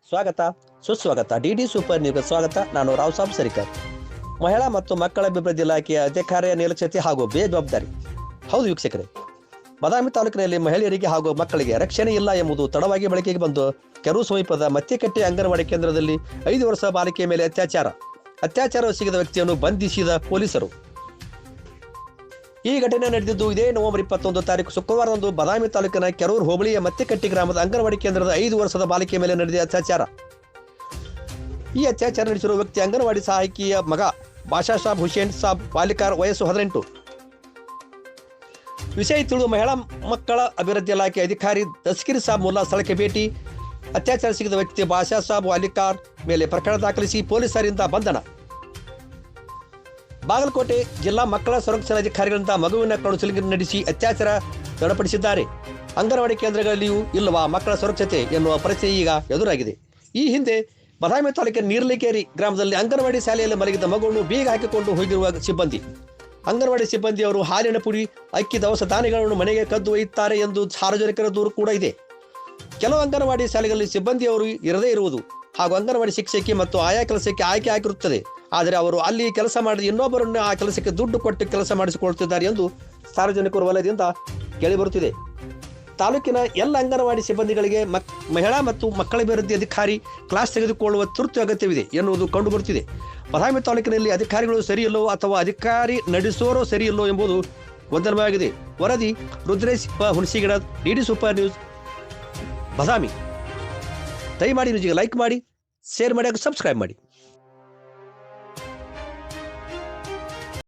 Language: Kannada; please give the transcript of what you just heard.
ಸ್ವಾಗತ ಸುಸ್ವಾಗತ ಡಿಡಿ ಸೂಪರ್ ನ್ಯೂಸ್ಗೆ ಸ್ವಾಗತ. ನಾನು ರಾವ್ ಸಾಬ್ ಸರಿಕರ್. ಮಹಿಳಾ ಮತ್ತು ಮಕ್ಕಳ ಅಭಿವೃದ್ಧಿ ಇಲಾಖೆಯ ಅಧಿಕಾರಿಯ ನಿರ್ಲಕ್ಷ್ಯತೆ ಹಾಗೂ ಬೇಜವಾಬ್ದಾರಿ. ಹೌದು ವೀಕ್ಷಕರೇ, ಬಾದಾಮಿ ತಾಲೂಕಿನಲ್ಲಿ ಮಹಿಳೆಯರಿಗೆ ಹಾಗೂ ಮಕ್ಕಳಿಗೆ ರಕ್ಷಣೆ ಇಲ್ಲ ಎಂಬುದು ತಡವಾಗಿ ಬೆಳಕಿಗೆ ಬಂದು ಕೆರೂರು ಸಮೀಪದ ಮತ್ತಿಕಟ್ಟೆ ಅಂಗನವಾಡಿ ಕೇಂದ್ರದಲ್ಲಿ 5 ವರ್ಷ ಬಾಲಿಕೆಯ ಮೇಲೆ ಅತ್ಯಾಚಾರ ಎಸಗಿದ ವ್ಯಕ್ತಿಯನ್ನು ಬಂಧಿಸಿದ ಪೊಲೀಸರು. ಈ ಘಟನೆ ನಡೆದಿದ್ದು ಇದೇ ನವೆಂಬರ್ 21 ತಾರೀಕು ಶುಕ್ರವಾರದಂದು ಬಾದಾಮಿ ತಾಲೂಕಿನ ಕೆರೂರು ಹೋಬಳಿಯ ಮತ್ತಿಕಟ್ಟಿ ಗ್ರಾಮದ ಅಂಗನವಾಡಿ ಕೇಂದ್ರದ 5 ವರ್ಷದ ಬಾಲಿಕೆಯ ಮೇಲೆ ನಡೆದ ಅತ್ಯಾಚಾರ. ಈ ಅತ್ಯಾಚಾರ ನಡೆಸಿರುವ ವ್ಯಕ್ತಿ ಅಂಗನವಾಡಿ ಸಹಾಯಕಿಯ ಮಗ ಬಾಷಾ ಸಾಬ್ ಹುಸೇನ್ ಸಾಬ್, ಬಾಲಿಕಾರ್, ವಯಸ್ಸು 18. ವಿಷಯ ತಿಳಿದು ಮಹಿಳಾ ಮಕ್ಕಳ ಅಭಿವೃದ್ಧಿ ಇಲಾಖೆ ಅಧಿಕಾರಿ ದಸ್ಕಿರ್ ಸಾಬ್ ಮುಲ್ಲಾ ಸ್ಥಳಕ್ಕೆ ಭೇಟಿ. ಅತ್ಯಾಚಾರ ಸಿಗಿದ ವ್ಯಕ್ತಿ ಬಾಷಾ ಸಾಬ್ ವಾಲಿಕಾರ್ ಮೇಲೆ ಪ್ರಕರಣ ದಾಖಲಿಸಿ ಪೊಲೀಸರಿಂದ ಬಂಧನ. ಬಾಗಲಕೋಟೆ ಜಿಲ್ಲಾ ಮಕ್ಕಳ ಸಂರಕ್ಷಣಾಧಿಕಾರಿಗಳಿಂದ ಮಗುವಿನ ಕಣುಸಲಿಗೆ ನಡೆಸಿ ಅತ್ಯಾಚಾರ ದೃಢಪಡಿಸಿದ್ದಾರೆ. ಅಂಗನವಾಡಿ ಕೇಂದ್ರಗಳಲ್ಲಿಯೂ ಇಲ್ಲವಾ ಮಕ್ಕಳ ಸುರಕ್ಷತೆ ಎನ್ನುವ ಪರಿಸ್ಥಿತಿ ಈಗ ಎದುರಾಗಿದೆ. ಈ ಹಿಂದೆ ಬಾದಾಮಿ ತಾಲೂಕಿನ ನೀರ್ಲಿಕೇರಿ ಗ್ರಾಮದಲ್ಲಿ ಅಂಗನವಾಡಿ ಶಾಲೆಯಲ್ಲಿ ಮಲಗಿದ್ದ ಮಗುವನ್ನು ಬೀಗ ಹಾಕಿಕೊಂಡು ಹೋಗಿರುವ ಸಿಬ್ಬಂದಿ. ಅಂಗನವಾಡಿ ಸಿಬ್ಬಂದಿಯವರು ಹಾಲಿನ ಪುಡಿ, ಅಕ್ಕಿ, ದವಸ ಧಾನ್ಯಗಳನ್ನು ಮನೆಗೆ ಕದ್ದು ಒಯ್ಯುತ್ತಾರೆ ಎಂದು ಸಾರ್ವಜನಿಕರ ದೂರು ಕೂಡ ಇದೆ. ಕೆಲವು ಅಂಗನವಾಡಿ ಶಾಲೆಗಳಲ್ಲಿ ಸಿಬ್ಬಂದಿಯವರು ಇರದೇ ಇರುವುದು ಹಾಗೂ ಅಂಗನವಾಡಿ ಶಿಕ್ಷಕಿ ಮತ್ತು ಆಯಾ ಕೆಲಸಕ್ಕೆ ಆಯ್ಕೆ ಆಗಿರುತ್ತದೆ. ಆದರೆ ಅವರು ಅಲ್ಲಿ ಕೆಲಸ ಮಾಡಿದ ಇನ್ನೊಬ್ಬರನ್ನು ಆ ಕೆಲಸಕ್ಕೆ ದುಡ್ಡು ಕೊಟ್ಟು ಕೆಲಸ ಮಾಡಿಸಿಕೊಳ್ತಿದ್ದಾರೆ ಎಂದು ಸಾರ್ವಜನಿಕರ ವಲಯದಿಂದ ಕೇಳಿಬರುತ್ತಿದೆ. ತಾಲೂಕಿನ ಎಲ್ಲ ಅಂಗನವಾಡಿ ಸಿಬ್ಬಂದಿಗಳಿಗೆ ಮಹಿಳಾ ಮತ್ತು ಮಕ್ಕಳ ಅಭಿವೃದ್ಧಿ ಅಧಿಕಾರಿ ಕ್ಲಾಸ್ ತೆಗೆದುಕೊಳ್ಳುವ ತುರ್ತು ಅಗತ್ಯವಿದೆ ಎನ್ನುವುದು ಕಂಡುಬರುತ್ತಿದೆ. ಬಾದಾಮಿ ತಾಲೂಕಿನಲ್ಲಿ ಅಧಿಕಾರಿಗಳು ಸರಿಯಿಲ್ಲೋ ಅಥವಾ ಅಧಿಕಾರಿ ನಡೆಸೋರೋ ಸರಿಯಿಲ್ಲೋ ಎಂಬುದು ಗೊಂದಲವಾಗಿದೆ. ವರದಿ ರುದ್ರೇಶ್ ಹುಣಸಿಗಿಡ, ಡಿಡಿ ಸೂಪರ್ ನ್ಯೂಸ್, ಬಾದಾಮಿ. ದಯಮಾಡಿ ನ್ಯೂಸ್ಗೆ ಲೈಕ್ ಮಾಡಿ, ಶೇರ್ ಮಾಡಿ ಹಾಗೂ ಸಬ್ಸ್ಕ್ರೈಬ್ ಮಾಡಿ.